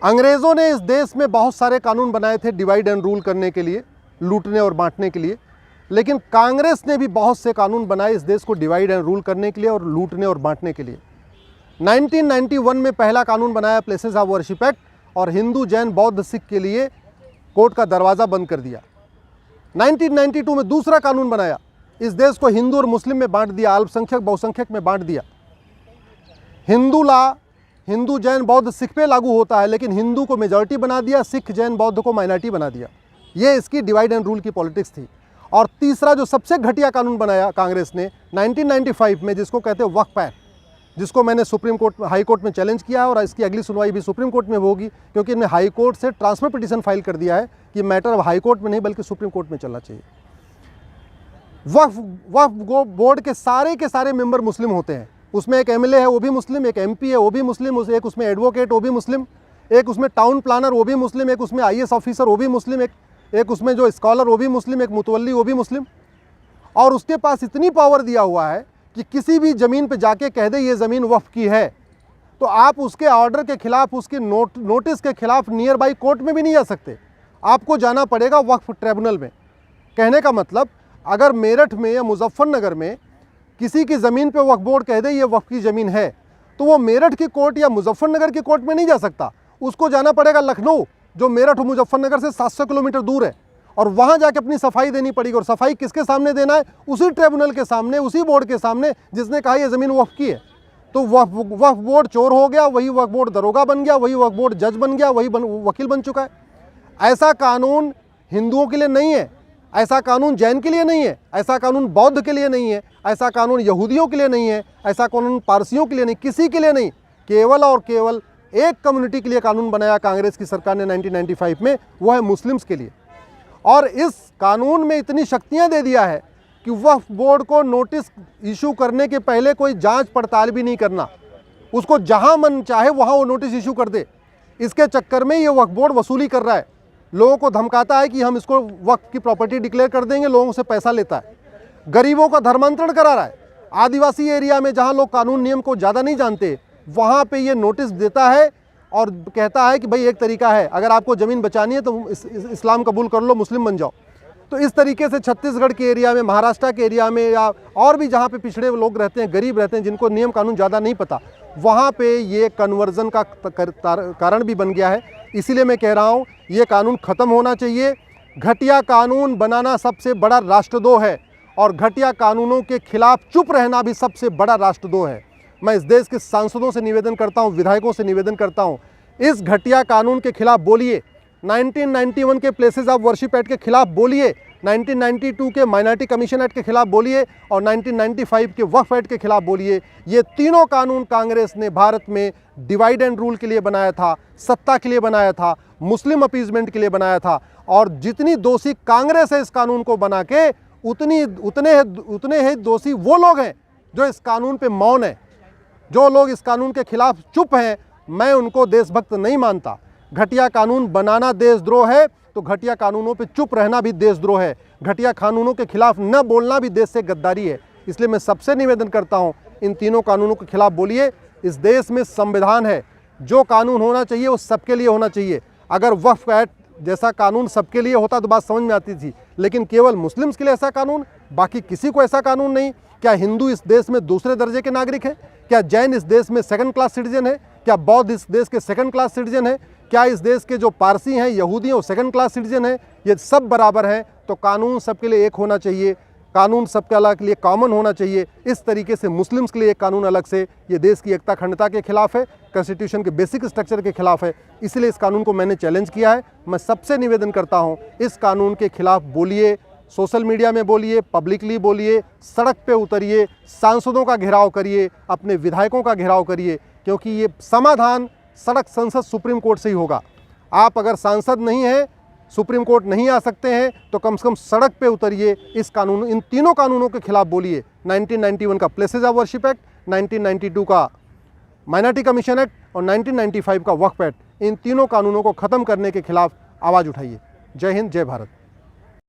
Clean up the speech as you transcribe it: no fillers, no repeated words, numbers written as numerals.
अंग्रेज़ों ने इस देश में बहुत सारे कानून बनाए थे डिवाइड एंड रूल करने के लिए, लूटने और बांटने के लिए, लेकिन कांग्रेस ने भी बहुत से कानून बनाए इस देश को डिवाइड एंड रूल करने के लिए और लूटने और बांटने के लिए। 1991 में पहला कानून बनाया प्लेसेस ऑफ वर्शिप एक्ट, और हिंदू, जैन, बौद्ध, सिख के लिए कोर्ट का दरवाज़ा बंद कर दिया। 1992 में दूसरा कानून बनाया, इस देश को हिंदू और मुस्लिम में बांट दिया, अल्पसंख्यक बहुसंख्यक में बांट दिया। हिंदू लॉ हिंदू, जैन, बौद्ध, सिख पे लागू होता है, लेकिन हिंदू को मेजॉरिटी बना दिया, सिख, जैन, बौद्ध को माइनॉरिटी बना दिया। ये इसकी डिवाइड एंड रूल की पॉलिटिक्स थी। और तीसरा जो सबसे घटिया कानून बनाया कांग्रेस ने 1995 में, जिसको कहते हैं वक्फ एक्ट, जिसको मैंने सुप्रीम कोर्ट, हाई कोर्ट में चैलेंज किया है, और इसकी अगली सुनवाई भी सुप्रीम कोर्ट में होगी, क्योंकि इन्होंने हाई कोर्ट से ट्रांसफर पिटीशन फाइल कर दिया है कि मैटर अब हाई कोर्ट में नहीं बल्कि सुप्रीम कोर्ट में चलना चाहिए। वक्फ बोर्ड के सारे मेंबर मुस्लिम होते हैं। उसमें एक एमएलए है वो भी मुस्लिम, एक एमपी है वो भी मुस्लिम, एक उसमें एडवोकेट वो भी मुस्लिम, एक उसमें टाउन प्लानर वो भी मुस्लिम, एक उसमें आईएएस ऑफिसर वो भी मुस्लिम, एक उसमें जो स्कॉलर वो भी मुस्लिम, एक मुतवल्ली वो भी मुस्लिम। और उसके पास इतनी पावर दिया हुआ है कि किसी भी ज़मीन पे जाके कह दे ये ज़मीन वक्फ की है, तो आप उसके ऑर्डर के खिलाफ, उसके नोटिस के खिलाफ नियर बाई कोर्ट में भी नहीं जा सकते, आपको जाना पड़ेगा वक्फ ट्रिब्यूनल में। कहने का मतलब, अगर मेरठ में या मुजफ्फरनगर में किसी की ज़मीन पे वक्फ बोर्ड कह दे ये वक्फ की ज़मीन है, तो वो मेरठ की कोर्ट या मुजफ्फरनगर की कोर्ट में नहीं जा सकता, उसको जाना पड़ेगा लखनऊ, जो मेरठ और मुजफ्फरनगर से 700 किलोमीटर दूर है, और वहाँ जाके अपनी सफाई देनी पड़ेगी। और सफाई किसके सामने देना है? उसी ट्रिब्यूनल के सामने, उसी बोर्ड के सामने जिसने कहा ये ज़मीन वक्फ की है। तो वक्फ बोर्ड चोर हो गया, वही वक्फ बोर्ड दरोगा बन गया, वही वक्फ बोर्ड जज बन गया, वही वकील बन चुका है। ऐसा कानून हिंदुओं के लिए नहीं है, ऐसा कानून जैन के लिए नहीं है, ऐसा कानून बौद्ध के लिए नहीं है, ऐसा कानून यहूदियों के लिए नहीं है, ऐसा कानून पारसियों के लिए नहीं, किसी के लिए नहीं, केवल और केवल एक कम्युनिटी के लिए कानून बनाया कांग्रेस की सरकार ने 1995 में, वो है मुस्लिम्स के लिए। और इस कानून में इतनी शक्तियां दे दिया है कि वक्फ बोर्ड को नोटिस इशू करने के पहले कोई जांच पड़ताल भी नहीं करना, उसको जहां मन चाहे वहां वो नोटिस इशू कर दे। इसके चक्कर में ये वक्फ बोर्ड वसूली कर रहा है, लोगों को धमकाता है कि हम इसको वक्फ की प्रॉपर्टी डिक्लेयर कर देंगे, लोगों से पैसा लेता है, गरीबों का धर्मांतरण करा रहा है। आदिवासी एरिया में जहां लोग कानून नियम को ज़्यादा नहीं जानते, वहां पे ये नोटिस देता है और कहता है कि भाई एक तरीका है, अगर आपको ज़मीन बचानी है तो इस्लाम कबूल कर लो, मुस्लिम बन जाओ। तो इस तरीके से छत्तीसगढ़ के एरिया में, महाराष्ट्र के एरिया में, या और भी जहाँ पे पिछड़े लोग रहते हैं, गरीब रहते हैं, जिनको नियम कानून ज़्यादा नहीं पता, वहाँ पे ये कन्वर्जन का कारण भी बन गया है। इसीलिए मैं कह रहा हूँ ये कानून ख़त्म होना चाहिए। घटिया कानून बनाना सबसे बड़ा राष्ट्रद्रोह है, और घटिया कानूनों के खिलाफ चुप रहना भी सबसे बड़ा राष्ट्रद्रोह है। मैं इस देश के सांसदों से निवेदन करता हूं, विधायकों से निवेदन करता हूं, इस घटिया कानून के खिलाफ बोलिए। 1991 के प्लेसेस ऑफ वर्शिप एक्ट के खिलाफ बोलिए, 1992 के माइनॉरिटी कमीशन एक्ट के खिलाफ बोलिए, और 1995 के वक्फ एक्ट के खिलाफ बोलिए। ये तीनों कानून कांग्रेस ने भारत में डिवाइड एंड रूल के लिए बनाया था, सत्ता के लिए बनाया था, मुस्लिम अपीजमेंट के लिए बनाया था। और जितनी दोषी कांग्रेस है इस कानून को बना के, उतने ही दोषी वो लोग हैं जो इस कानून पे मौन है। जो लोग इस कानून के खिलाफ चुप हैं, मैं उनको देशभक्त नहीं मानता। घटिया कानून बनाना देशद्रोह है, तो घटिया कानूनों पे चुप रहना भी देशद्रोह है। घटिया कानूनों के खिलाफ न बोलना भी देश से गद्दारी है। इसलिए मैं सबसे निवेदन करता हूँ, इन तीनों कानूनों के खिलाफ बोलिए। इस देश में संविधान है, जो कानून होना चाहिए वो सबके लिए होना चाहिए। अगर वक्फ एक्ट जैसा कानून सबके लिए होता तो बात समझ में आती थी, लेकिन केवल मुस्लिम्स के लिए ऐसा कानून, बाकी किसी को ऐसा कानून नहीं। क्या हिंदू इस देश में दूसरे दर्जे के नागरिक हैं? क्या जैन इस देश में सेकंड क्लास सिटीजन है? क्या बौद्ध इस देश के सेकंड क्लास सिटीजन है? क्या इस देश के जो पारसी हैं, यहूदी हैं, वो सेकंड क्लास सिटीजन है? ये सब बराबर हैं। तो कानून सबके लिए एक होना चाहिए, कानून सबके अलग के लिए कॉमन होना चाहिए। इस तरीके से मुस्लिम्स के लिए एक कानून अलग से, ये देश की एकता अखंडता के खिलाफ है, कॉन्स्टिट्यूशन के बेसिक स्ट्रक्चर के खिलाफ है। इसलिए इस कानून को मैंने चैलेंज किया है। मैं सबसे निवेदन करता हूँ, इस कानून के खिलाफ बोलिए, सोशल मीडिया में बोलिए, पब्लिकली बोलिए, सड़क पे उतरिए, सांसदों का घेराव करिए, अपने विधायकों का घेराव करिए, क्योंकि ये समाधान सड़क, संसद, सुप्रीम कोर्ट से ही होगा। आप अगर सांसद नहीं हैं, सुप्रीम कोर्ट नहीं आ सकते हैं, तो कम से कम सड़क पे उतरिए, इस कानून, इन तीनों कानूनों के खिलाफ बोलिए। 1991 का प्लेसेस ऑफ वर्शिप एक्ट, 1992 का माइनॉरिटी कमीशन एक्ट और 1995 का वक्फ एक्ट, इन तीनों कानूनों को ख़त्म करने के खिलाफ आवाज़ उठाइए। जय हिंद, जय भारत।